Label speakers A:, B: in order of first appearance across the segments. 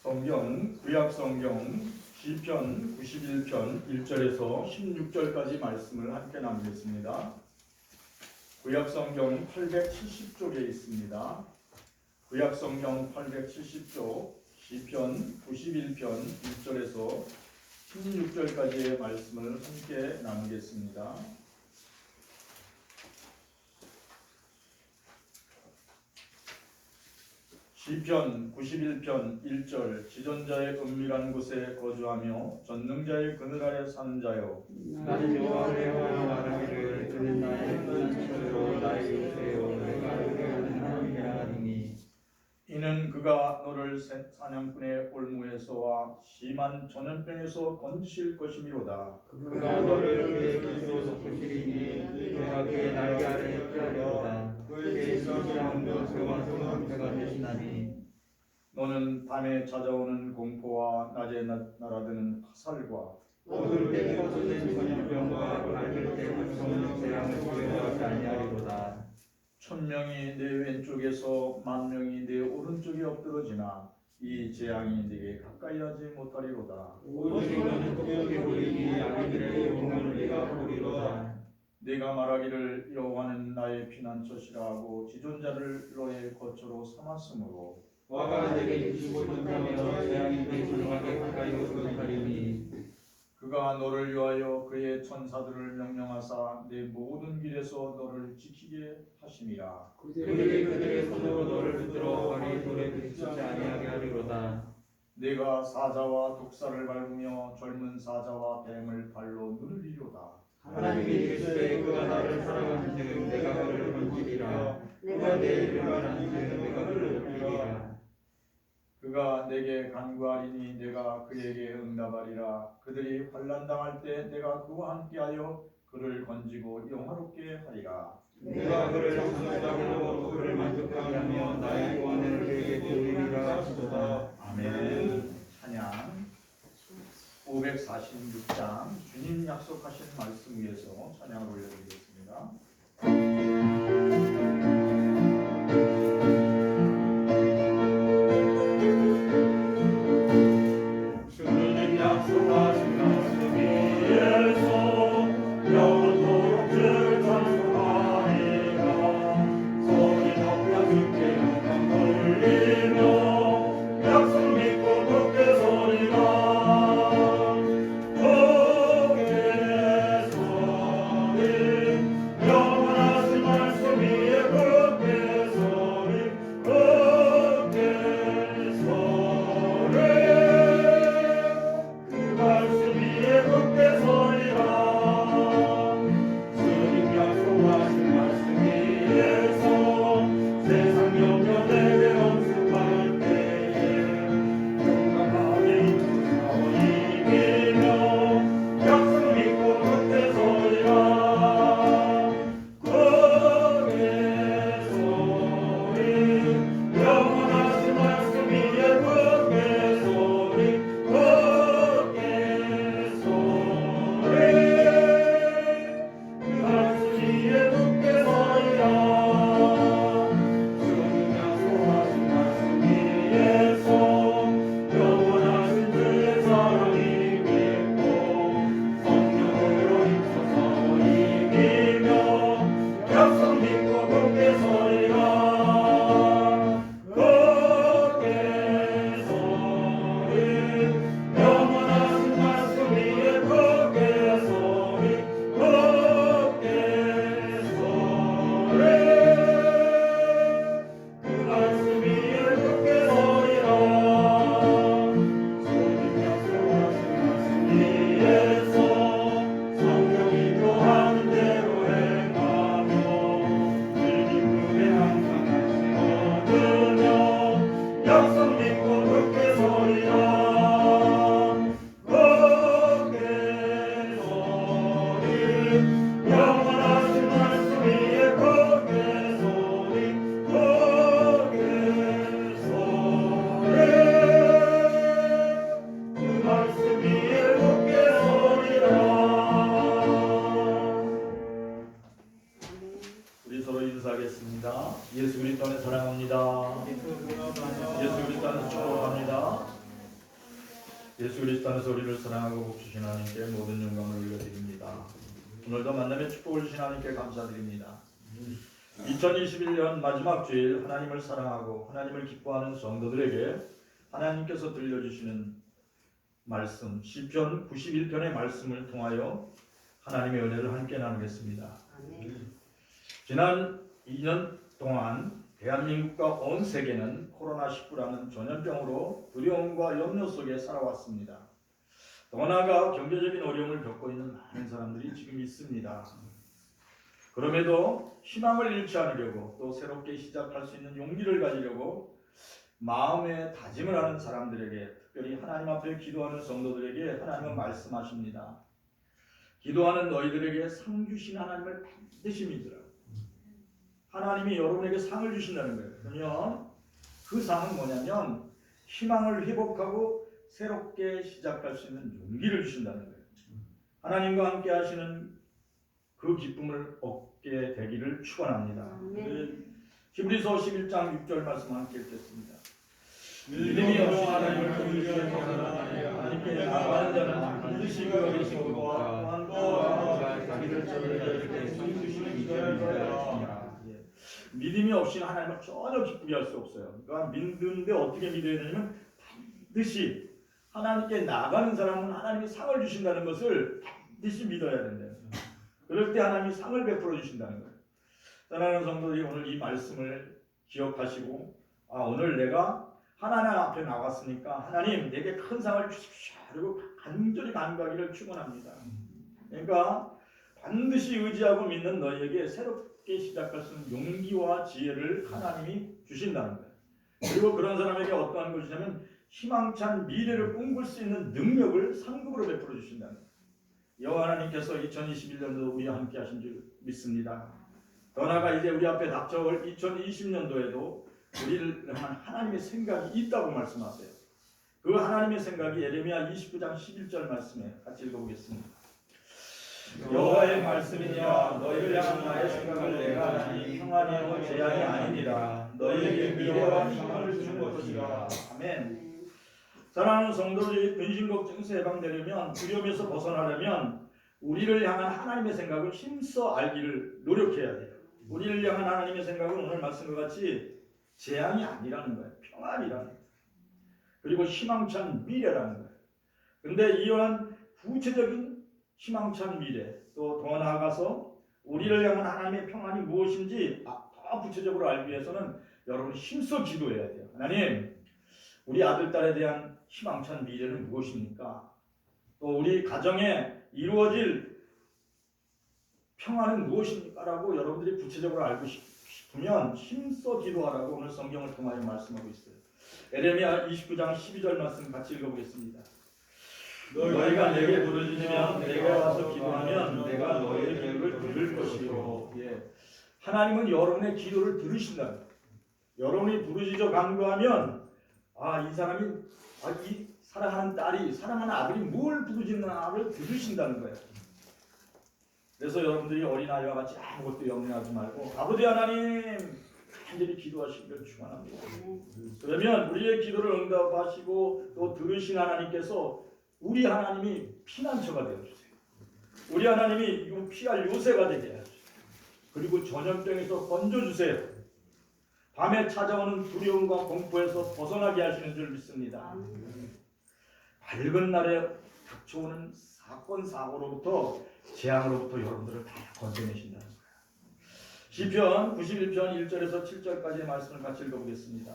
A: 성경 구약 성경 시편 91편 1절에서 16절까지 말씀을 함께 나누겠습니다. 구약 성경 870쪽에 있습니다. 구약 성경 870쪽 시편 91편 1절에서 16절까지의 말씀을 함께 나누겠습니다. 시편 91편 1절 지존자의 은밀한 곳에 거주하며 전능자의 그늘 아래 사는 자여,
B: 나는 여호와를 향하여 말하기를 그는 나의 피난처요 나의 요새요 내가 의뢰하는 하나님이라 하리니,
A: 이는 그가 너를 사냥꾼의 올무에서와 심한 전염병에서 건지실 것이미로다.
B: 그가 너를 그의 깃으로 덮으시리니 그가 그의 날개 아래에 피하리로다. 그의 신실함도 그와 성함대가 되시나니,
A: 너는 밤에 찾아오는 공포와 낮에 날아드는 화살과
B: 어두울 때 퍼지는 전염병과 밝을 때 무서운 재앙을 두려워하지 아니하리로다.
A: 천명이 내 왼쪽에서 만명이 내 오른쪽에 엎드러지나 이 재앙이 네게 가까이 하지 못하리로다.
B: 오직 너는 똑똑히 보이니 아기들의 영혼을 네가 보리로다.
A: 내가 말하기를 여호와는 나의 피난처시라 하고 지존자를 너의 거처로 삼았으므로
B: 화가 내게 주시고 못하며 재앙이 내 조용하게 가까이 오지 못하리니,
A: 그가 너를 위하여 그의 천사들을 명령하사 내 모든 길에서 너를 지키게 하심이라.
B: 그들이 그들의 손으로 너를 붙들어 발이 돌에 부딪히지 아니하게 하리로다.
A: 내가 사자와 독사를 밟으며 젊은 사자와 뱀을 발로 누르리로다.
B: 하나님이 이르시되 그가 나를 사랑한즉 내가 그를 건지리라. 그가 내 이름을 안즉 내가 그를 높이리라.
A: 그가 내게 간구하리니 내가 그에게 응답하리라. 그들이 환난 당할 때 내가 그와 함께하여 그를 건지고 영화롭게 하리라.
B: 내가 그를 장수하게 하고 그를 만족하게 하며 나의 구원을 그에게 보이리라 하시도다.
A: 아멘. 찬양 546장 주님 약속하신 말씀 위에서 찬양을 올려드리겠습니다.
B: 주님 약속하신 말씀 위에서 영원토록 주 찬송하리라. 소리 높여 주께 영광 돌리며 약속 믿고 굳게 서리라. 주께서는
A: 예수 그리스도 안에서 우리를 사랑하고 복 주신 하나님께 모든 영광을 올려드립니다. 오늘도 만남의 축복을 주신 하나님께 감사드립니다. 2021년 마지막 주일 하나님을 사랑하고 하나님을 기뻐하는 성도들에게 하나님께서 들려주시는 말씀 시편 91편의 말씀을 통하여 하나님의 은혜를 함께 나누겠습니다. 지난 2년 동안 대한민국과 온 세계는 코로나19라는 전염병으로 두려움과 염려 속에 살아왔습니다. 더 나아가 경제적인 어려움을 겪고 있는 많은 사람들이 지금 있습니다. 그럼에도 희망을 잃지 않으려고 또 새롭게 시작할 수 있는 용기를 가지려고 마음의 다짐을 하는 사람들에게, 특별히 하나님 앞에 기도하는 성도들에게 하나님은 말씀하십니다. 기도하는 너희들에게 상 주신 하나님을 반드시 믿으라. 하나님이 여러분에게 상을 주신다는 거예요. 그러면 그 상은 뭐냐면 희망을 회복하고 새롭게 시작할 수 있는 용기를 주신다는 거예요. 하나님과 함께 하시는 그 기쁨을 얻게 되기를 축원합니다. 히브리서 11장 6절 말씀 함께 읽겠습니다. 믿음이 없이 하나님을 의지하는 하나님께 나아가는 자는 반드시 그 계시고와 또한 또한 자기를 저버릴 때 상 주시는 이들을 믿어야 믿음이 없이는 하나님을 전혀 기쁘게 할 수 없어요. 그러니까 믿는데 어떻게 믿어야 되냐면 반드시 하나님께 나가는 사람은 하나님이 상을 주신다는 것을 반드시 믿어야 된대요. 그럴 때 하나님이 상을 베풀어 주신다는 거예요. 사랑하는 성도들이 오늘 이 말씀을 기억하시고 오늘 내가 하나님 앞에 나갔으니까 하나님 내게 큰 상을 주십시오. 그리고 간절히 간구하기를 축원합니다. 그러니까 반드시 의지하고 믿는 너희에게 새롭게 시작할 수 있는 용기와 지혜를 하나님이 주신다는 거예요. 그리고 그런 사람에게 어떠한 걸 주냐면 희망찬 미래를 꿈꿀 수 있는 능력을 상급으로 베풀어 주신다는 거예요. 여호와 하나님께서 2021년도 우리와 함께 하신 줄 믿습니다. 더 나아가 이제 우리 앞에 닥쳐올 2020년도에도 우리를 향한 하나님의 생각이 있다고 말씀하세요. 그 하나님의 생각이 예레미야 29장 11절 말씀에 같이 읽어보겠습니다. 여호와의 말씀이냐 너희를 향한 나의 생각을 내가 아니 평안이요 재앙이 아니니라 너희에게 미래와 희망을 주는 것이라. 아멘. 사랑하는 성도들이 근심 걱정에서 해방되려면 두려움에서 벗어나려면 우리를 향한 하나님의 생각을 힘써 알기를 노력해야 돼요. 우리를 향한 하나님의 생각은 오늘 말씀과 같이 재앙이 아니라는 거예요. 평안이라는 거예요. 그리고 희망찬 미래라는 거예요. 근데 이러한 구체적인 희망찬 미래, 또 더 나아가서 우리를 향한 하나님의 평안이 무엇인지 더 구체적으로 알기 위해서는 여러분 힘써 기도해야 돼요. 하나님, 우리 아들, 딸에 대한 희망찬 미래는 무엇입니까? 또 우리 가정에 이루어질 평안은 무엇입니까? 라고 여러분들이 구체적으로 알고 싶으면 힘써 기도하라고 오늘 성경을 통하여 말씀하고 있어요. 예레미야 29장 12절 말씀 같이 읽어보겠습니다. 너희가 내게 부르짖으면 내가 와서 기도하면 내가 너희의 기도를 들을 것이요. 하나님은 여러분의 기도를 들으신다. 여러분이 부르짖어 간구하면 이 사람이 이 사랑하는 딸이 사랑하는 아들이 뭘 부르짖나를 들으신다는 거예요. 그래서 여러분들이 어린아이와 같이 아무것도 염려하지 말고 아버지 하나님 간절히 기도하시기를 축원합니다. 그러면 우리의 기도를 응답하시고 또 들으신 하나님께서 우리 하나님이 피난처가 되어주세요. 우리 하나님이 이거 피할 요새가 되게 해주세요. 그리고 전염병에서 건져주세요. 밤에 찾아오는 두려움과 공포에서 벗어나게 하시는 줄 믿습니다. 밝은 날에 닥쳐오는 사건 사고로부터 재앙으로부터 여러분들을 다 건져내신다는 거예요. 시편 91편 1절에서 7절까지의 말씀을 같이 읽어보겠습니다.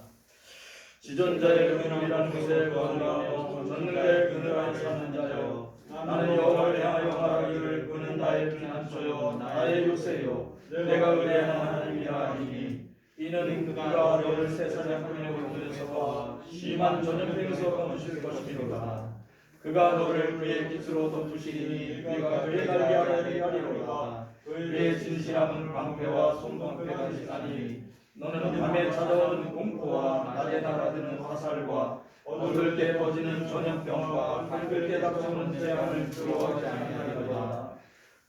A: 지존자의 그늘이라는 곳에 거하며 전능의 그늘 아래 사는 자여 나는 여호와를 향하여 말하기를 그는 나의 피난처요 나의 요새요 내가 의뢰하는 하나님이라 하리니 이는 그가 너를 새사냥꾼의 그늘에서와 심한 전염병에서 거두실 것이니라. 그가 너를 그의 깃으로 덮으시리니 그가 그의 날개 아래에 하리로다. 그의 진실함은 방패와 손방패가 지나니 너는 밤에 찾아오는 공포와 낮에 날아드는 화살과 어두울 때 퍼지는 전염병과 밝을 때 닥쳐오는 재앙을 두려워하지 아니하리로다.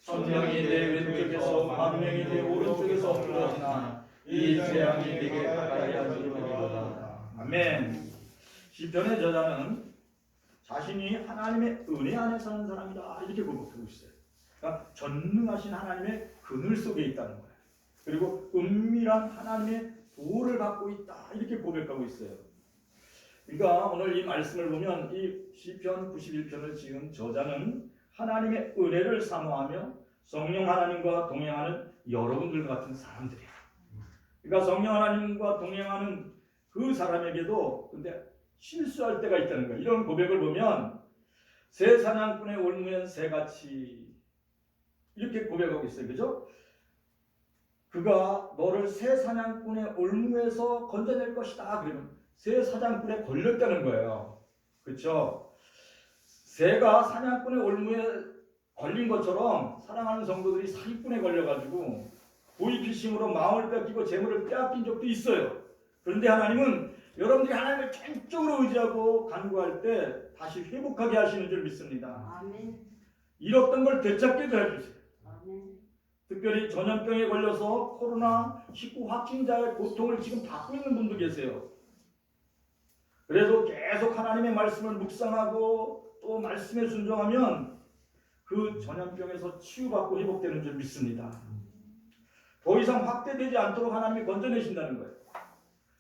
A: 1000명이 내 왼쪽에서 10,000명이 내 오른쪽에서 엎드러지나 이 재앙이 네게 가까이 하지 못하리로다. 아멘. 시편의 저자는 자신이 하나님의 은혜 안에 사는 사람이다 이렇게 고백하고 있어요. 그러니까 전능하신 하나님의 그늘 속에 있다는 거예요. 그리고 은밀한 하나님의 보호를 받고 있다 이렇게 고백하고 있어요. 그러니까 오늘 이 말씀을 보면 이 시편 91편을 지은 저자는 하나님의 은혜를 사모하며 성령 하나님과 동행하는 여러분들 같은 사람들이에요. 그러니까 성령 하나님과 동행하는 그 사람에게도 근데 실수할 때가 있다는 거예요. 이런 고백을 보면 새 사냥꾼의 올무엔 새같이 이렇게 고백하고 있어요. 그죠? 그가 너를 새 사냥꾼의 올무에서 건져낼 것이다. 그러면 새 사냥꾼에 걸렸다는 거예요. 그렇죠? 새가 사냥꾼의 올무에 걸린 것처럼 사랑하는 성도들이 사기꾼에 걸려가지고 보이피싱으로 마음을 뺏기고 재물을 빼앗긴 적도 있어요. 그런데 하나님은 여러분들이 하나님을 전적으로 의지하고 간구할 때 다시 회복하게 하시는 줄 믿습니다.
C: 아멘.
A: 잃었던 걸 되찾게도 해주세요.
C: 아멘.
A: 특별히 전염병에 걸려서 코로나19 확진자의 고통을 지금 받고 있는 분도 계세요. 그래도 계속 하나님의 말씀을 묵상하고 또 말씀에 순종하면 그 전염병에서 치유받고 회복되는 줄 믿습니다. 더 이상 확대되지 않도록 하나님이 건져내신다는 거예요.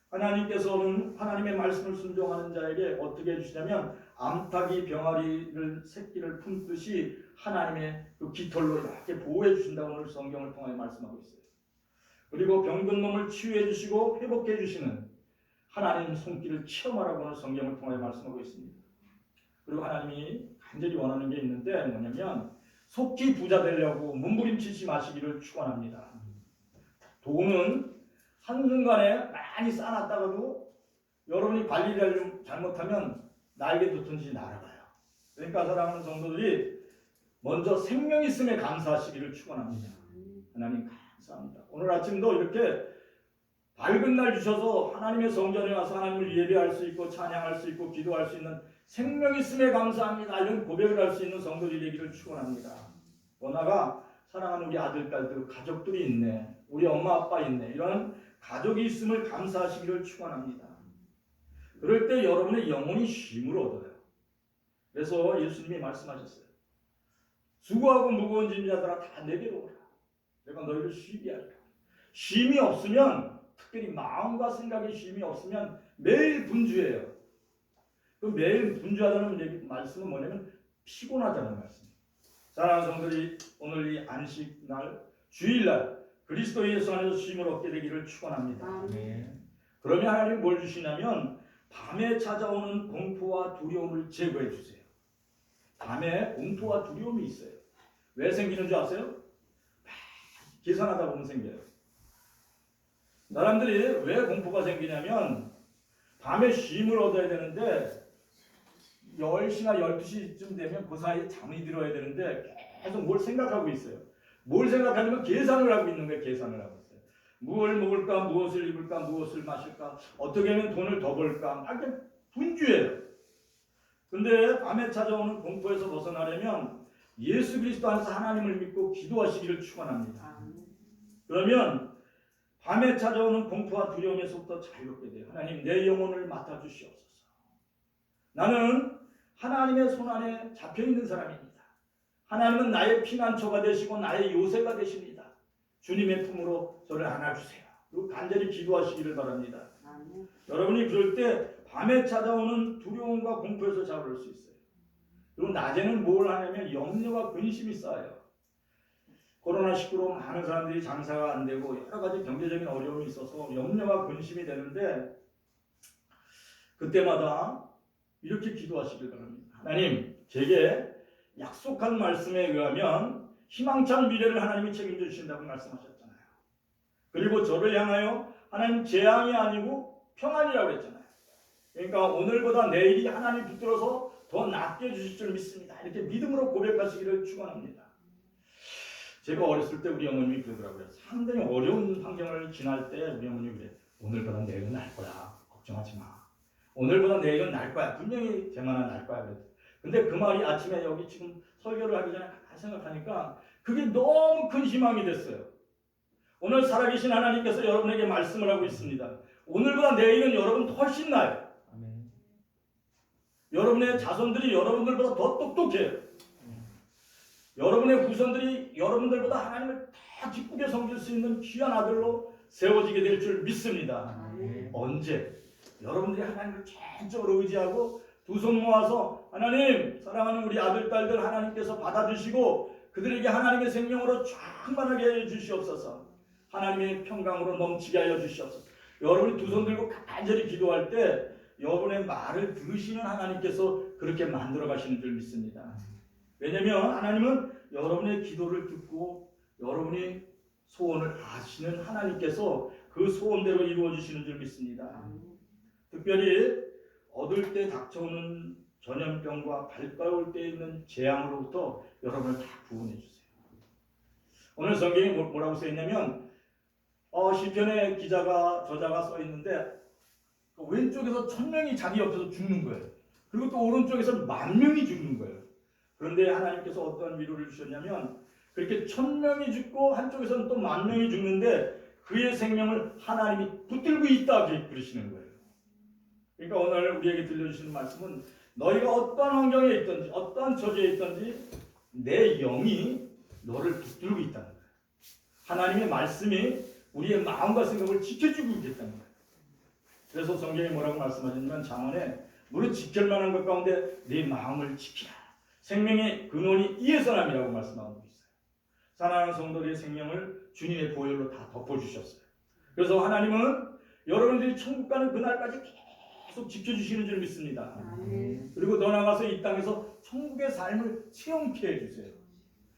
A: 하나님께서는 하나님의 말씀을 순종하는 자에게 어떻게 해주시냐면 암탉이 병아리를 새끼를 품듯이 하나님의 그 깃털로 이렇게 보호해 주신다고 오늘 성경을 통해 말씀하고 있어요. 그리고 병든 몸을 치유해 주시고 회복해 주시는 하나님 손길을 체험하라고 오늘 성경을 통해 말씀하고 있습니다. 그리고 하나님이 간절히 원하는 게 있는데 뭐냐면 속히 부자 되려고 몸부림치지 마시기를 축원합니다. 돈은 한순간에 많이 쌓아놨다가도 여러분이 관리를 잘못하면 날개 돋든지 날아가요. 그러니까 사랑하는 성도들이 먼저 생명 있음에 감사하시기를 축원합니다. 하나님 감사합니다. 오늘 아침도 이렇게 밝은 날 주셔서 하나님의 성전에 와서 하나님을 예배할 수 있고 찬양할 수 있고 기도할 수 있는 생명 있음에 감사합니다. 이런 고백을 할 수 있는 성도들이 되기를 축원합니다. 원하가 사랑하는 우리 아들, 딸들, 가족들이 있네. 우리 엄마, 아빠 있네. 이런 가족이 있음을 감사하시기를 축원합니다. 그럴 때 여러분의 영혼이 쉼을 얻어요. 그래서 예수님이 말씀하셨어요. 수고하고 무거운 짐 자들아 다 내게로 오라. 내가 너희를 쉬게 하리라. 쉼이 없으면 특별히 마음과 생각에 쉼이 없으면 매일 분주해요. 그 매일 분주하다는 말씀은 뭐냐면 피곤하다는 말씀이에요. 사랑하는 성도들이 오늘 이 안식날, 주일날 그리스도 예수 안에서 쉼을 얻게 되기를 축원합니다.
C: 아멘.
A: 그러면 하나님이 뭘 주시냐면 밤에 찾아오는 공포와 두려움을 제거해 주세요. 밤에 공포와 두려움이 있어요. 왜 생기는 줄 아세요? 계산하다 보면 생겨요. 사람들이 왜 공포가 생기냐면 밤에 쉼을 얻어야 되는데 10시나 12시쯤 되면 그 사이에 잠이 들어야 되는데 계속 뭘 생각하고 있어요. 뭘 생각하냐면 계산을 하고 있는 거예요. 계산을 하고 있어요. 무엇을 먹을까, 무엇을 입을까, 무엇을 마실까, 어떻게 하면 돈을 더 벌까, 막 분주해요. 근데 밤에 찾아오는 공포에서 벗어나려면 예수 그리스도 안에서 하나님을 믿고 기도하시기를 축원합니다. 그러면 밤에 찾아오는 공포와 두려움에서부터 자유롭게 돼요. 하나님 내 영혼을 맡아주시옵소서. 나는 하나님의 손안에 잡혀있는 사람입니다. 하나님은 나의 피난처가 되시고 나의 요새가 되십니다. 주님의 품으로 저를 안아주세요. 그리고 간절히 기도하시기를 바랍니다.
C: 아멘.
A: 여러분이 그럴 때 밤에 찾아오는 두려움과 공포에서 자유로울 수 있어요. 그리고 낮에는 뭘 하냐면 염려와 근심이 쌓여요. 코로나19로 많은 사람들이 장사가 안 되고 여러 가지 경제적인 어려움이 있어서 염려와 근심이 되는데 그때마다 이렇게 기도하시길 바랍니다. 하나님, 제게 약속한 말씀에 의하면 희망찬 미래를 하나님이 책임져 주신다고 말씀하셨잖아요. 그리고 저를 향하여 하나님 재앙이 아니고 평안이라고 했잖아요. 그러니까 오늘보다 내일이 하나님 붙들어서 더 낫게 해주실 줄 믿습니다. 이렇게 믿음으로 고백하시기를 축원합니다. 제가 어렸을 때 우리 어머님이 그러더라고요. 상당히 어려운 환경을 지날 때 우리 어머님이 그래. 오늘보다 내일은 날 거야. 걱정하지 마. 오늘보다 내일은 날 거야. 분명히 제만은 날 거야. 그랬어요. 근데 그 말이 아침에 여기 지금 설교를 하기 전에 생각하니까 그게 너무 큰 희망이 됐어요. 오늘 살아계신 하나님께서 여러분에게 말씀을 하고 있습니다. 오늘보다 내일은 여러분 훨씬 나아요.
B: 아멘.
A: 여러분의 자손들이 여러분들보다 더 똑똑해요. 여러분의 후손들이 여러분들보다 하나님을 더 기쁘게 섬길 수 있는 귀한 아들로 세워지게 될 줄 믿습니다. 언제? 여러분들이 하나님을 전적으로 의지하고 두 손 모아서 하나님, 사랑하는 우리 아들, 딸들 하나님께서 받아주시고 그들에게 하나님의 생명으로 충만하게 해 주시옵소서. 하나님의 평강으로 넘치게 하여 주시옵소서. 여러분이 두 손 들고 간절히 기도할 때 여러분의 말을 들으시는 하나님께서 그렇게 만들어 가시는 줄 믿습니다. 왜냐하면 하나님은 여러분의 기도를 듣고 여러분이 소원을 아시는 하나님께서 그 소원대로 이루어 주시는 줄 믿습니다. 특별히 얻을 때 닥쳐오는 전염병과 가까울 때 있는 재앙으로부터 여러분을 다 구원해 주세요. 오늘 성경에 뭐라고 써 있냐면 시편의 저자가 써 있는데 왼쪽에서 1000명이 자기 옆에서 죽는 거예요. 그리고 또 오른쪽에서 10,000명이 죽는 거예요. 그런데 하나님께서 어떤 위로를 주셨냐면 그렇게 1000명이 죽고 한쪽에서는 또 10,000명이 죽는데 그의 생명을 하나님이 붙들고 있다 그러시는 거예요. 그러니까 오늘 우리에게 들려주시는 말씀은 너희가 어떤 환경에 있든지 어떤 처지에 있든지 내 영이 너를 붙들고 있다는 거예요. 하나님의 말씀이 우리의 마음과 생각을 지켜주고 있겠다는 거예요. 그래서 성경에 뭐라고 말씀하셨냐면 잠언에 무릇 지킬만한 것 가운데 네 마음을 지키라. 생명의 근원이 이에서 남이라고 말씀하고 있어요. 사랑하는 성도들의 생명을 주님의 보혈로 다 덮어주셨어요. 그래서 하나님은 여러분들이 천국 가는 그날까지 계속 지켜주시는 줄 믿습니다. 그리고 더 나아가서 이 땅에서 천국의 삶을 체험케 해주세요.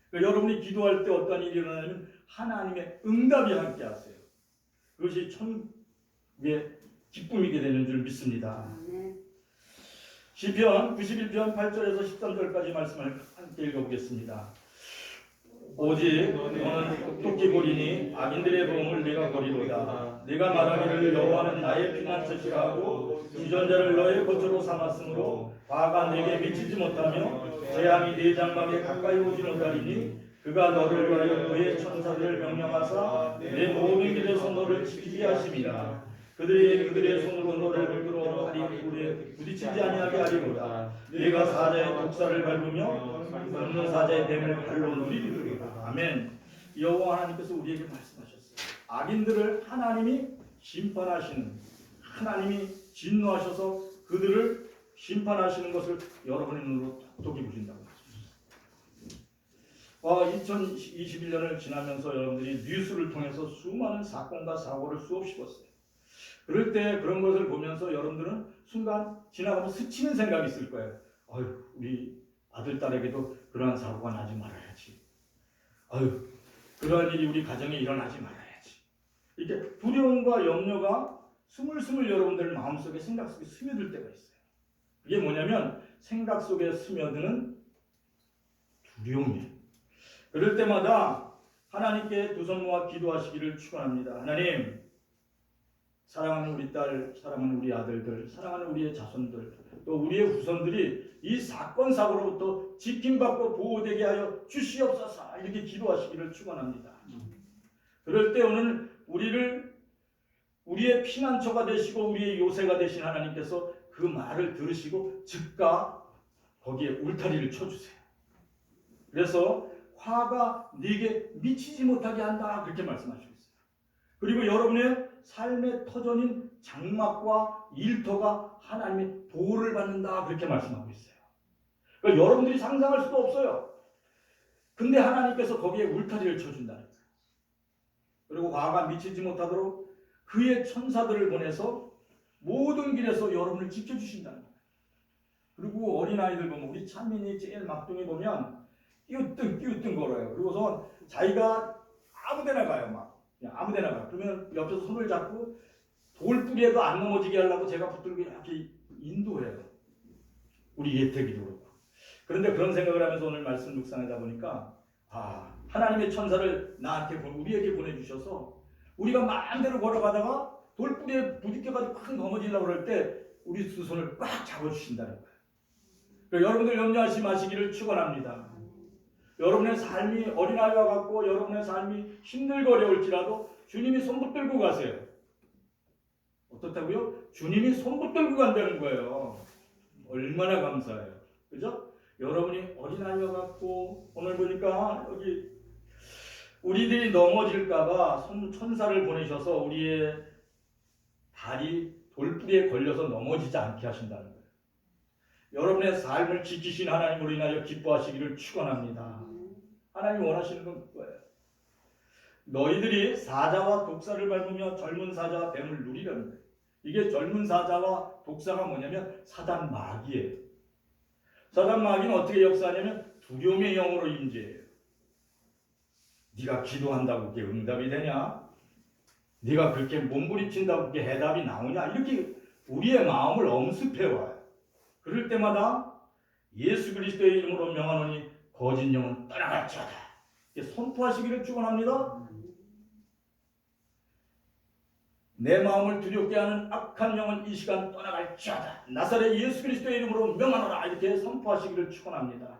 A: 그러니까 여러분이 기도할 때 어떤 일이 일어나면 하나님의 응답이 함께 하세요. 그것이 천국의 기쁨이게 되는 줄 믿습니다. 시편 91편 8절에서 13절까지 말씀을 함께 읽어보겠습니다. 오직 너는 똑똑히 보리니 악인들의 보응을 내가 보리로다. 네가 말하기를 여호와는 나의 피난처시라 하고 주전자를 너의 거처로 삼았으므로 화가 내게 미치지 못하며 재앙이 네 장막에 가까이 오지 못하리니 그가 너를 위하여 그의 천사들을 명령하사 내 모든 길에서 너를 지키게 하심이라. 그들의 손으로 너를 붙들어 다리 굴에 부딪히지 아니하게 하리로다. 네가 사자의 독사를 밟으며 없는 사자의 뱀을 발로 누리리로다. 아멘. 여호와 하나님께서 우리에게 말씀하셨어요. 악인들을 하나님이 심판하시는, 하나님이 진노하셔서 그들을 심판하시는 것을 여러분의 눈으로 똑똑히 보신다고 말씀하셨어요. 2021년을 지나면서 여러분들이 뉴스를 통해서 수많은 사건과 사고를 수없이 봤어요. 그럴 때 그런 것을 보면서 여러분들은 순간 지나가면 스치는 생각이 있을 거예요. 아유, 우리 아들, 딸에게도 그러한 사고가 나지 말아야지. 아유, 그러한 일이 우리 가정에 일어나지 말아야지. 이렇게 두려움과 염려가 스물스물 여러분들 마음속에 생각 속에 스며들 때가 있어요. 그게 뭐냐면 생각 속에 스며드는 두려움이에요. 그럴 때마다 하나님께 두 손 모아 기도하시기를 축원합니다. 하나님, 사랑하는 우리 딸, 사랑하는 우리 아들들, 사랑하는 우리의 자손들, 또 우리의 후손들이 이 사건 사고로부터 지킴받고 보호되게 하여 주시옵소서. 이렇게 기도하시기를 축원합니다. 그럴 때 오늘 우리의 피난처가 되시고 우리의 요새가 되신 하나님께서 그 말을 들으시고 즉각 거기에 울타리를 쳐주세요. 그래서 화가 네게 미치지 못하게 한다 그렇게 말씀하시고 있어요. 그리고 여러분의 삶의 터전인 장막과 일터가 하나님의 보호를 받는다 그렇게 말씀하고 있어요. 그러니까 여러분들이 상상할 수도 없어요. 근데 하나님께서 거기에 울타리를 쳐준다는 거예요. 그리고 화가 미치지 못하도록 그의 천사들을 보내서 모든 길에서 여러분을 지켜주신다는 거예요. 그리고 어린아이들 보면 우리 찬민이 제일 막둥이 보면 끼우뜬 걸어요. 그리고서 자기가 아무데나 가요. 막 그냥 아무데나 가요. 그러면 옆에서 손을 잡고 돌뿌리에도 안 넘어지게 하려고 제가 붙들고 이렇게 인도해요. 우리 예택이도 그렇고. 그런데 그런 생각을 하면서 오늘 말씀 묵상하다 보니까 하나님의 천사를 우리에게 보내주셔서 우리가 마음대로 걸어가다가 돌뿌리에 부딪혀가지고 확 넘어지려고 그럴 때 우리 두 손을 꽉 잡아주신다는 거예요. 그러니까 여러분들 염려하지 마시기를 축원합니다. 여러분의 삶이 어린아이와 같고 여러분의 삶이 힘들고 어려울지라도 주님이 손 붙들고 가세요. 어떻다고요? 주님이 손 붙들고 간다는 거예요. 얼마나 감사해요. 그죠? 여러분이 어린아이와 같고 오늘 보니까 여기 우리들이 넘어질까봐 천사를 보내셔서 우리의 발이 돌뿌리에 걸려서 넘어지지 않게 하신다는 거예요. 여러분의 삶을 지키신 하나님으로 인하여 기뻐하시기를 축원합니다. 하나님이 원하시는 건 그거예요. 너희들이 사자와 독사를 밟으며 젊은 사자와 뱀을 누리려는 거예요. 이게 젊은 사자와 독사가 뭐냐면 사단 마귀예요. 사단 마귀는 어떻게 역사하냐면 두려움의 영으로 임재해요. 네가 기도한다고 그게 응답이 되냐? 네가 그렇게 몸부림친다고 그게 해답이 나오냐? 이렇게 우리의 마음을 엄습해와요. 그럴 때마다 예수 그리스도의 이름으로 명하노니 거짓 영은 떠나갈지어다. 선포하시기를 축원합니다. 내 마음을 두렵게 하는 악한 영은 이 시간 떠나갈지어다. 나사렛 예수 그리스도의 이름으로 명하노라. 이렇게 선포하시기를 축원합니다.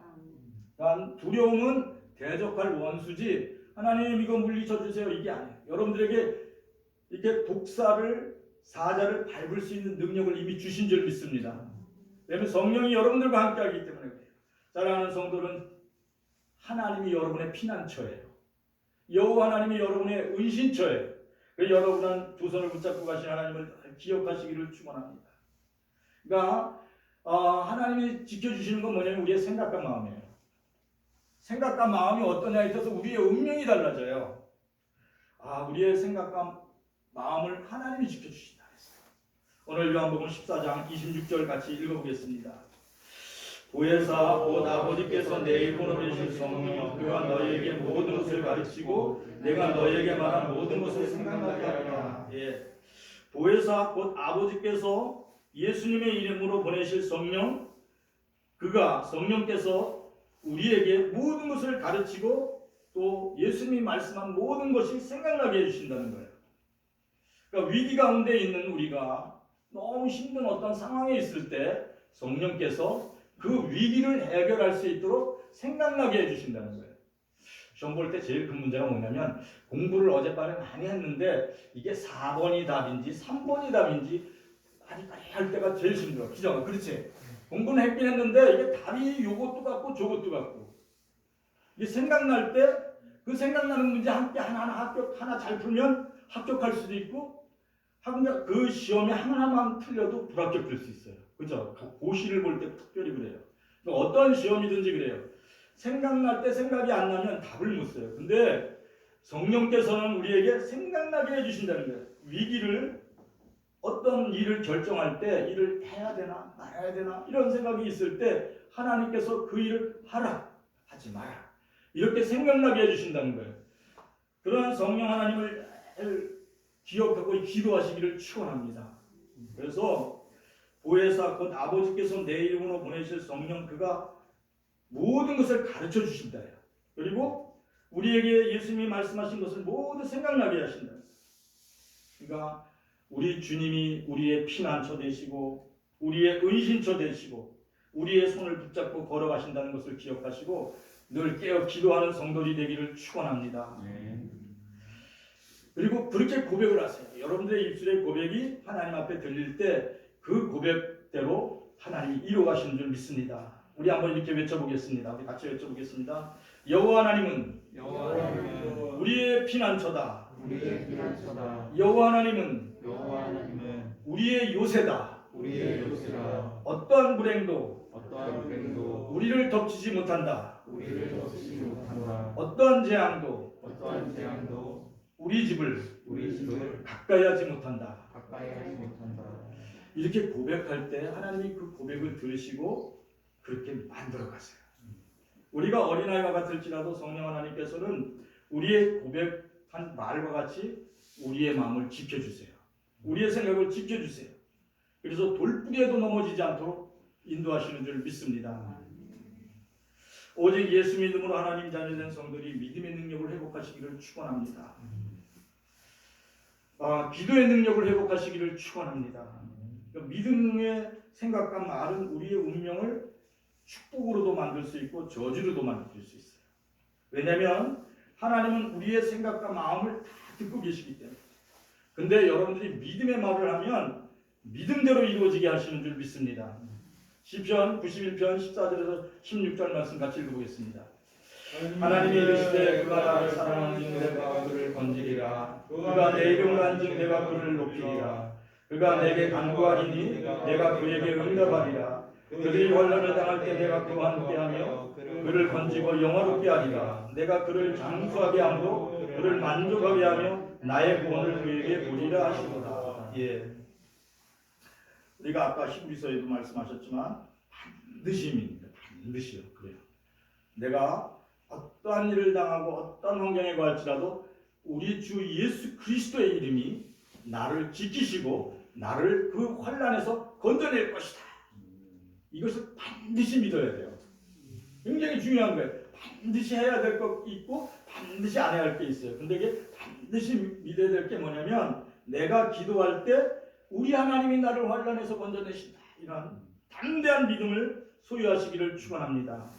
A: 그러니까 두려움은 대적할 원수지 하나님 이거 물리쳐 주세요 이게 아니에요. 여러분들에게 이렇게 독사를 사자를 밟을 수 있는 능력을 이미 주신 줄 믿습니다. 왜냐하면 성령이 여러분들과 함께하기 때문에 그래요. 사랑하는 성도는 하나님이 여러분의 피난처예요. 여호와 하나님이 여러분의 은신처예요. 그래서 여러분은 두 손을 붙잡고 가신 하나님을 기억하시기를 축원합니다. 그러니까 하나님이 지켜주시는 건 뭐냐면 우리의 생각과 마음이에요. 생각과 마음이 어떠냐에 따라서 우리의 운명이 달라져요. 우리의 생각과 마음을 하나님이 지켜주신다 했어요. 오늘 요한복음 14장 26절 같이 읽어보겠습니다. 보혜사 곧 아버지께서 내 이름으로 보내실 성령 그가 너희에게 모든 것을 가르치고 내가 너희에게 말한 모든 것을 생각나게 하리라. 보혜사 곧 아버지께서 예수님의 이름으로 보내실 성령 그가 성령께서 우리에게 모든 것을 가르치고 또 예수님이 말씀한 모든 것이 생각나게 해주신다는 거예요. 그러니까 위기 가운데 있는 우리가 너무 힘든 어떤 상황에 있을 때 성령께서 그 위기를 해결할 수 있도록 생각나게 해주신다는 거예요. 시험 볼 때 제일 큰 문제가 뭐냐면 공부를 어젯밤에 많이 했는데 이게 4번이 답인지 3번이 답인지 아직까지 할 때가 제일 힘들어. 기정아 그렇지? 공부는 했긴 했는데 이게 답이 요것도 같고 저것도 같고 이게 생각날 때 그 생각나는 문제 함께 하나 잘 풀면 합격할 수도 있고 그 시험에 하나만 틀려도 불합격될 수 있어요. 그죠? 고시를 볼 때 특별히 그래요. 어떤 시험이든지 그래요. 생각날 때 생각이 안 나면 답을 못 써요. 근데 성령께서는 우리에게 생각나게 해주신다는 거예요. 위기를 어떤 일을 결정할 때 일을 해야 되나 말아야 되나 이런 생각이 있을 때 하나님께서 그 일을 하라 하지 마라 이렇게 생각나게 해주신다는 거예요. 그러한 성령 하나님을 기억하고 기도하시기를 축원합니다. 그래서 보혜사 곧 아버지께서 내 이름으로 보내실 성령 그가 모든 것을 가르쳐 주신다. 그리고 우리에게 예수님이 말씀하신 것을 모두 생각나게 하신다. 그러니까 우리 주님이 우리의 피난처 되시고 우리의 은신처 되시고 우리의 손을 붙잡고 걸어가신다는 것을 기억하시고 늘 깨어 기도하는 성도들이 되기를 축원합니다. 그리고 그렇게 고백을 하세요. 여러분들의 입술의 고백이 하나님 앞에 들릴 때 그 고백대로 하나님이 이루어가시는 줄 믿습니다. 우리 한번 이렇게 외쳐보겠습니다. 우리 같이 외쳐보겠습니다. 여호와 하나님은 우리의 피난처다. 여호와 하나님은 우리의 요새다. 어떠한 불행도 우리를 덮치지 못한다. 어떠한 재앙도 우리 집을 가까이 하지 못한다. 이렇게 고백할 때 하나님이 그 고백을 들으시고 그렇게 만들어 가세요. 우리가 어린아이와 같을지라도 성령 하나님께서는 우리의 고백한 말과 같이 우리의 마음을 지켜주세요. 우리의 생각을 지켜주세요. 그래서 돌뿌리에도 넘어지지 않도록 인도하시는 줄 믿습니다. 오직 예수 믿음으로 하나님 자녀된 성들이 믿음의 능력을 회복하시기를 축원합니다. 기도의 능력을 회복하시기를 축원합니다. 그러니까 믿음의 생각과 말은 우리의 운명을 축복으로도 만들 수 있고 저주로도 만들 수 있어요. 왜냐하면 하나님은 우리의 생각과 마음을 다 듣고 계시기 때문에. 근데 여러분들이 믿음의 말을 하면 믿음대로 이루어지게 하시는 줄 믿습니다. 시편 91편 14절에서 16절 말씀 같이 읽어보겠습니다. 하나님이 이르시되 그가 나를 사랑하는 내가 그를 건지리라. 그가 내 이름을 안즉 내가 그를 높이리라. 그가 내게 간구하리니 내가 그에게 응답하리라. 그들이 환난을 당할 때 내가 그와 함께하며 그를 건지고 영화롭게 하리라. 내가 그를 장수하게 함으로 그를 만족하게 하며 나의 구원을 그에게 보리라 하시도다. 예. 우리가 아까 히브리서에도 말씀하셨지만 반드시입니다. 반드시요. 그래요. 내가 어떠한 일을 당하고 어떤 환경에 거할지라도 우리 주 예수 그리스도의 이름이 나를 지키시고 나를 그 환난에서 건져낼 것이다. 이것을 반드시 믿어야 돼요. 굉장히 중요한 거예요. 반드시 해야 될 것 있고 반드시 안 해야 할 게 있어요. 근데 이게 반드시 믿어야 될 게 뭐냐면 내가 기도할 때 우리 하나님이 나를 환난에서 건져내신다. 이런 담대한 믿음을 소유하시기를 축원합니다.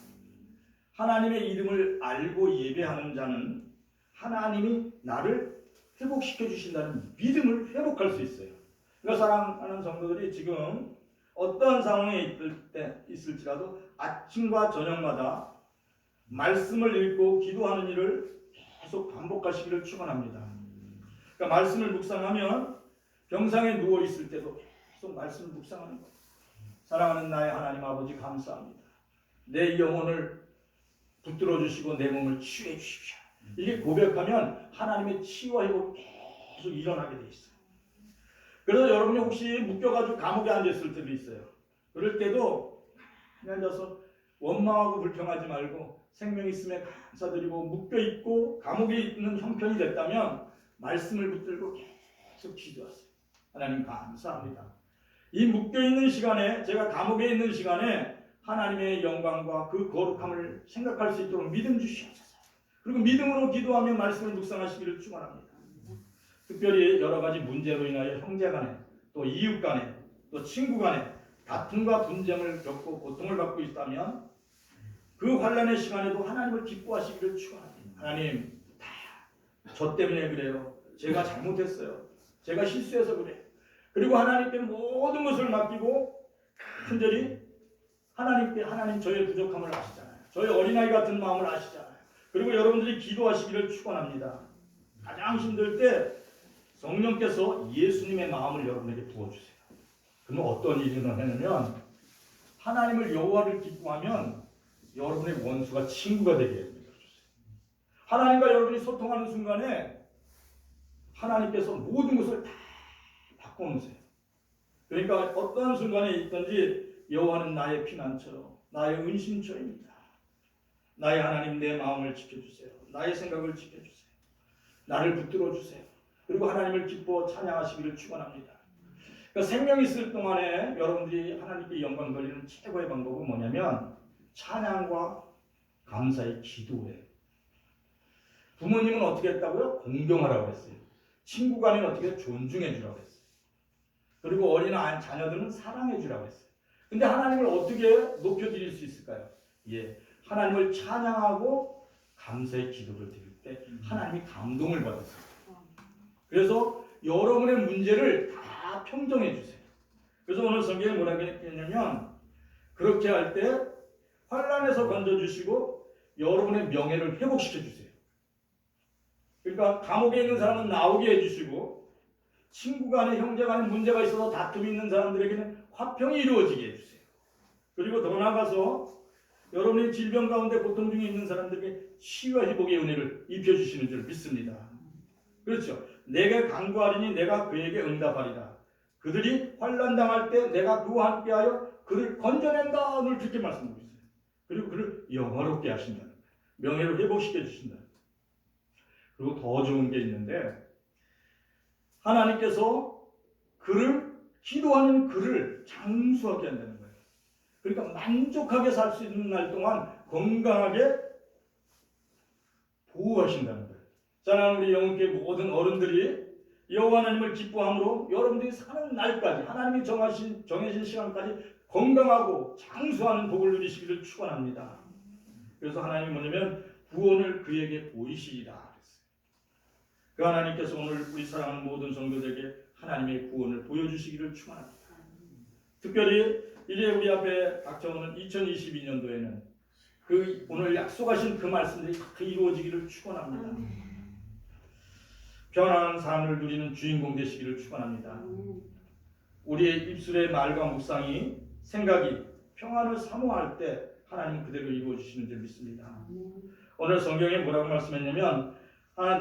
A: 하나님의 이름을 알고 예배하는 자는 하나님이 나를 회복시켜 주신다는 믿음을 회복할 수 있어요. 그러니까 사랑하는 성도들이 지금 어떠한 상황에 있을지라도 아침과 저녁마다 말씀을 읽고 기도하는 일을 계속 반복하시기를 축원합니다. 그러니까 말씀을 묵상하면 병상에 누워 있을 때도 계속 말씀을 묵상하는 거예요. 사랑하는 나의 하나님 아버지 감사합니다. 내 영혼을 붙들어 주시고 내 몸을 치유해 주십시오. 이게 고백하면 하나님의 치유와 회복이 계속 일어나게 돼 있어요. 그래서 여러분이 혹시 묶여가지고 감옥에 앉았을 때도 있어요. 그럴 때도 그냥 앉아서 원망하고 불평하지 말고 생명 있음에 감사드리고 묶여있고 감옥에 있는 형편이 됐다면 말씀을 붙들고 계속 기도하세요. 하나님 감사합니다. 이 묶여있는 시간에 제가 감옥에 있는 시간에 하나님의 영광과 그 거룩함을 생각할 수 있도록 믿음 주시옵소서. 그리고 믿음으로 기도하며 말씀을 묵상하시기를 축원합니다. 특별히 여러 가지 문제로 인하여 형제 간에 또 이웃 간에 또 친구 간에 다툼과 분쟁을 겪고 고통을 받고 있다면 그 환난의 시간에도 하나님을 기뻐하시기를 축원합니다. 하나님 다 저 때문에 그래요. 제가 잘못했어요. 제가 실수해서 그래요. 그리고 하나님께 모든 것을 맡기고 간절히 하나님께 하나님 저의 부족함을 아시잖아요. 저의 어린아이 같은 마음을 아시잖아요. 그리고 여러분들이 기도하시기를 축원합니다. 가장 힘들 때 성령께서 예수님의 마음을 여러분에게 부어주세요. 그러면 어떤 일이 일어나냐면 하나님을 여호와를 기뻐하면 여러분의 원수가 친구가 되게 해줍니다. 하나님과 여러분이 소통하는 순간에 하나님께서 모든 것을 다 바꿔놓으세요. 그러니까 어떠한 순간에 있든지 여호와는 나의 피난처요 나의 은신처입니다. 나의 하나님 내 마음을 지켜주세요. 나의 생각을 지켜주세요. 나를 붙들어 주세요. 그리고 하나님을 기뻐 찬양하시기를 축원합니다. 그러니까 생명 있을 동안에 여러분들이 하나님께 영광 돌리는 최고의 방법은 뭐냐면 찬양과 감사의 기도예요. 부모님은 어떻게 했다고요? 공경하라고 했어요. 친구 간에는 어떻게 존중해 주라고 했어요. 그리고 어린 자녀들은 사랑해 주라고 했어요. 근데 하나님을 어떻게 높여드릴 수 있을까요? 예, 하나님을 찬양하고 감사의 기도를 드릴 때 하나님이 감동을 받으세요. 그래서 여러분의 문제를 다 평정해 주세요. 그래서 오늘 성경에 뭐라고 했냐면 그렇게 할 때 환난에서 건져주시고 여러분의 명예를 회복시켜 주세요. 그러니까 감옥에 있는 사람은 나오게 해주시고 친구 간에 형제 간에 문제가 있어서 다툼이 있는 사람들에게는 화평이 이루어지게 해주세요. 그리고 더 나아가서 여러분의 질병 가운데 고통 중에 있는 사람들에게 치유와 회복의 은혜를 입혀주시는 줄 믿습니다. 그렇죠. 내게 간구하리니 내가 그에게 응답하리라. 그들이 환난 당할 때 내가 그와 함께하여 그를 건져낸다. 오늘 그렇게 말씀하고 있어요. 그리고 그를 영화롭게 하신다는 거예요. 명예를 회복시켜 주신다. 그리고 더 좋은 게 있는데 하나님께서 그를 기도하는 그를 장수하게 한다는 거예요. 그러니까 만족하게 살 수 있는 날 동안 건강하게 보호하신다는 거예요. 사랑하는 우리 영혼교회 모든 어른들이 여호와 하나님을 기뻐함으로 여러분들이 사는 날까지 하나님이 정해진 시간까지 건강하고 장수하는 복을 누리시기를 축원합니다. 그래서 하나님이 뭐냐면 구원을 그에게 보이시리라. 그 하나님께서 오늘 우리 사랑하는 모든 성도들에게 하나님의 구원을 보여주시기를 축원합니다. 특별히 이제 우리 앞에 닥쳐오는 2022년도에는 그 오늘 약속하신 그 말씀들이 다 이루어지기를 축원합니다. 편안한 삶을 누리는 주인공 되시기를 축원합니다. 우리의 입술의 말과 묵상이 생각이 평안을 사모할 때 하나님 그대로 이루어 주시는 줄 믿습니다. 오늘 성경에 뭐라고 말씀했냐면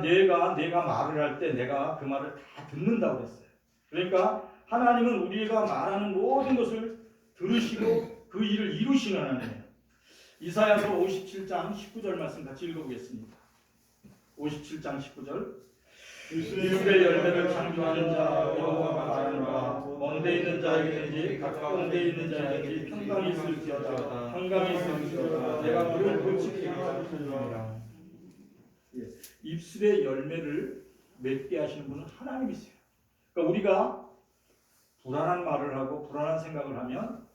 A: 내가 말을 할 때 내가 그 말을 다 듣는다고 했어요. 그러니까 하나님은 우리가 말하는 모든 것을 들으시고 그 일을 이루시는 하나님이에요. 이사야서 57장 19절 말씀 같이 읽어보겠습니다. 57장 19절 입술의 열매를 창조하는 자 여호와가 말하노라. 먼데 있는 자에게든지 가까운 데 있는 자에게든지 평강이 있을지어다. 평강이 있을지어다. 내가 그를 고치리라. 입술의 열매를 맺게 하시는 분은 하나님이세요. 그러니까 우리가 불안한 말을 하고 불안한 생각을 하면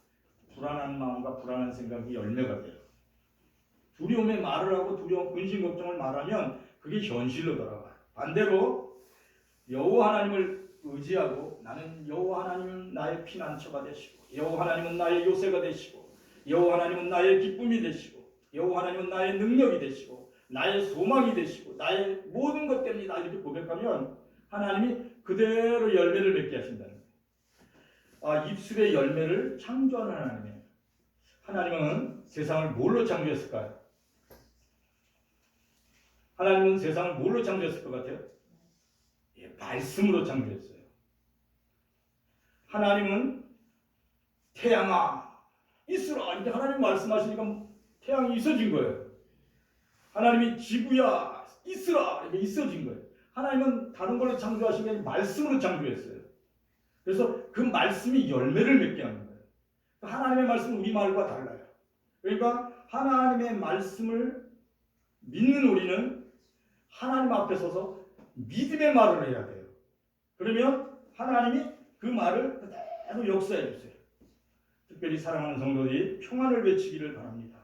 A: 불안한 마음과 불안한 생각이 열매가 돼요. 두려움의 말을 하고 두려움, 근심, 걱정을 말하면 그게 현실로 돌아가요. 반대로 여호와 하나님을 의지하고 나는 여호와 하나님은 나의 피난처가 되시고 여호와 하나님은 나의 요새가 되시고 여호와 하나님은 나의 기쁨이 되시고 여호와 하나님은 나의 능력이 되시고 나의 소망이 되시고 나의 모든 것 때문이다 이렇게 고백하면 하나님이 그대로 열매를 맺게 하신다는 거예요. 입술의 열매를 창조하는 하나님이에요. 하나님은 세상을 뭘로 창조했을까요? 하나님은 세상을 뭘로 창조했을 것 같아요? 말씀으로 창조했어요. 하나님은 태양아 있으라 이제 하나님 말씀하시니까 태양이 있어진 거예요. 하나님이 지구야 있으라 이게 있어진 거예요. 하나님은 다른 걸로 창조하신 게 아니라 말씀으로 창조했어요. 그래서 그 말씀이 열매를 맺게 하는 거예요. 하나님의 말씀은 우리 말과 달라요. 그러니까 하나님의 말씀을 믿는 우리는 하나님 앞에 서서 믿음의 말을 해야 돼요. 그러면 하나님이 그 말을 그대로 역사해 주세요. 특별히 사랑하는 성도들이 평안을 외치기를 바랍니다.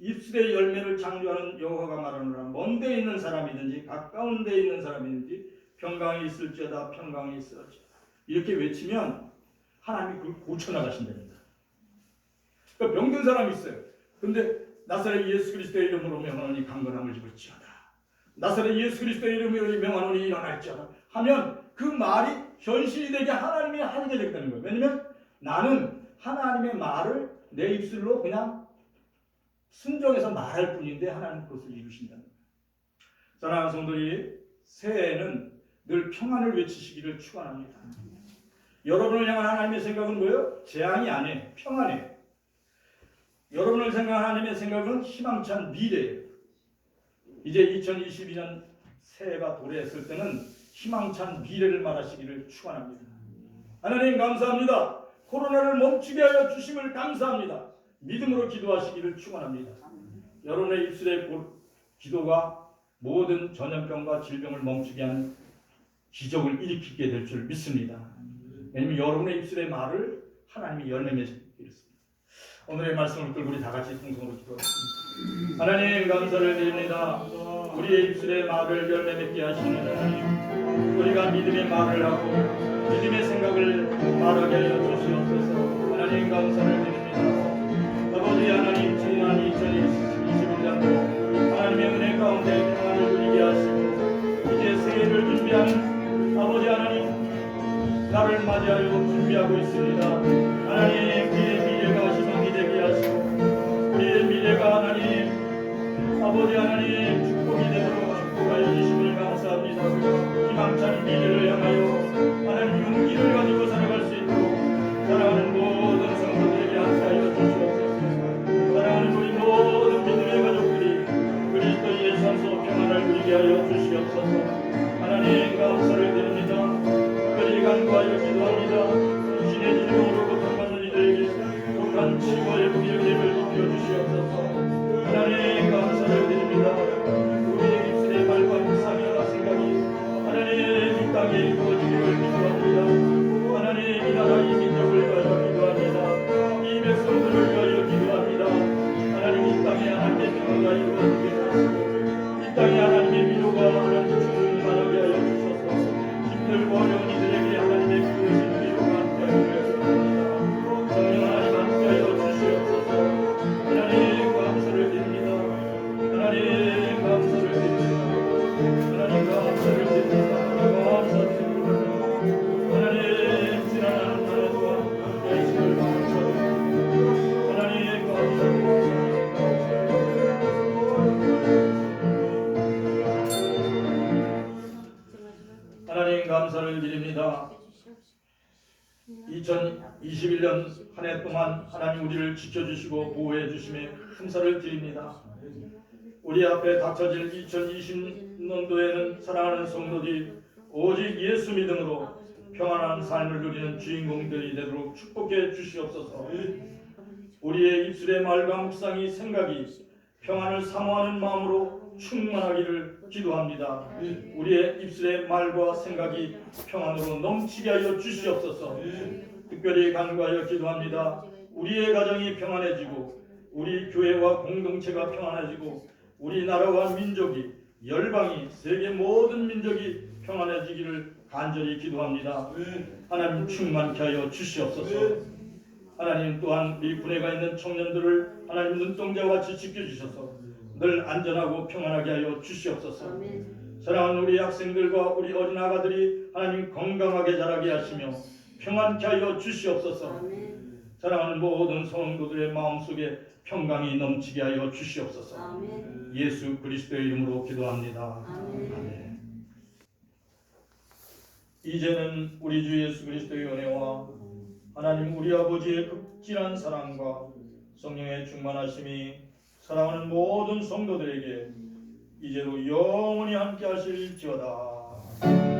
A: 입술의 열매를 창조하는 여호와가 말하노라. 먼 데 있는 사람이든지 가까운 데 있는 사람이든지 평강이 있을지어다 평강이 있을지어다 이렇게 외치면 하나님이 그걸 고쳐나가신답니다. 그러니까 병든 사람이 있어요. 근데 나사렛 예수 그리스도의 이름으로 명하노니 강건함을 입을지어다. 나사렛 예수 그리스도의 이름으로 명하노니 일어날지어다 하면 그 말이 현실이 되게 하나님이 하게 되겠다는 거예요. 왜냐하면 나는 하나님의 말을 내 입술로 그냥 순종해서 말할 뿐인데 하나님 그것을 이루신다는 거예요. 사랑하는 성도들이 새해에는 늘 평안을 외치시기를 축원합니다. 여러분을 향한 하나님의 생각은 뭐예요? 재앙이 아니에요. 평안이에요. 여러분을 생각한 하나님의 생각은 희망찬 미래예요. 이제 2022년 새해가 도래했을 때는 희망찬 미래를 말하시기를 축원합니다. 하나님 감사합니다. 코로나를 멈추게 하여 주심을 감사합니다. 믿음으로 기도하시기를 축원합니다. 여러분의 입술의 기도가 모든 전염병과 질병을 멈추게 하는 기적을 일으키게 될 줄 믿습니다. 왜냐하면 여러분의 입술의 말을 하나님이 열매 맺습니다. 오늘의 말씀을 끌고 우리 다 같이 통성으로 기도하겠습니다. 하나님 감사를 드립니다. 우리의 입술의 말을 열매 맺게 하시는 하나님, 우리가 믿음의 말을 하고 믿음의 생각을 말하게 하여 주시옵소서. 하나님 감사를 드립니다. 아버지 하나님 지난 2021년도 하나님의 은혜 가운데 평안을 누리게 하시고 이제 새해를 준비하는 아버지 하나님 나를 맞이하여 준비하고 있습니다. 하나님 우리의 미래가 희망이 되게 하시고 우리의 미래가 하나님 아버지 하나님 축복이 되도록 축복하여 주심을 감사합니다. 희망찬 미래를 향하여 하나님 용기를 가지고 살아갈 수 있도록 사랑하는 모든 성도들에게 함께하여 주시옵소서. 사랑하는 우리 모든 믿음의 가족들이 그리스도 예수 안에서 평안을 누리게 하여 주시옵소서. 하나님 감사를 드립니다. 특별히 간구하여 기도합니다. 신의 이름으로 고통받는 이들에게 독한 치유와 회복의 은혜를 높여주시옵소서. 하나님 감사를 드립니다. 우리의 입술의 말과 묵상이나 생각이 하나님 이 땅에 이루어지기를 기도합니다. 하나님 이 나라 이 민족을 위하여 기도합니다. 이 백성들을 위하여 기도합니다. 하나님 이 땅에 하나님의 평화가 이루어지게 하시고 이 땅에 하나님의 위로가 하나님 충만하게 하여 주셔서 힘들고 어려운 이들에게 하나님의 그릇인 위로가 함께하기를 원합니다. 2021년 한 해 동안 하나님 우리를 지켜주시고 보호해 주심에 감사를 드립니다. 우리 앞에 닥쳐질 2020년도에는 사랑하는 성도들이 오직 예수 믿음으로 평안한 삶을 누리는 주인공들이 되도록 축복해 주시옵소서. 우리의 입술의 말과 묵상이 생각이 평안을 사모하는 마음으로 충만하기를 기도합니다. 우리의 입술의 말과 생각이 평안으로 넘치게 하여 주시옵소서. 특별히 간구하여 기도합니다. 우리의 가정이 평안해지고 우리 교회와 공동체가 평안해지고 우리나라와 민족이 열방이 세계 모든 민족이 평안해지기를 간절히 기도합니다. 하나님 충만케 하여 주시옵소서. 하나님 또한 우리 군에가 있는 청년들을 하나님 눈동자와 같이 지켜주셔서 늘 안전하고 평안하게 하여 주시옵소서. 사랑하는 우리 학생들과 우리 어린아가들이 하나님 건강하게 자라게 하시며 평안케 하여 주시옵소서. 사랑하는 모든 성도들의 마음속에 평강이 넘치게 하여 주시옵소서. 예수 그리스도의 이름으로 기도합니다. 아멘. 이제는 우리 주 예수 그리스도의 은혜와 하나님 우리 아버지의 극진한 사랑과 성령의 충만하심이 사랑하는 모든 성도들에게 이제로 영원히 함께 하실지어다.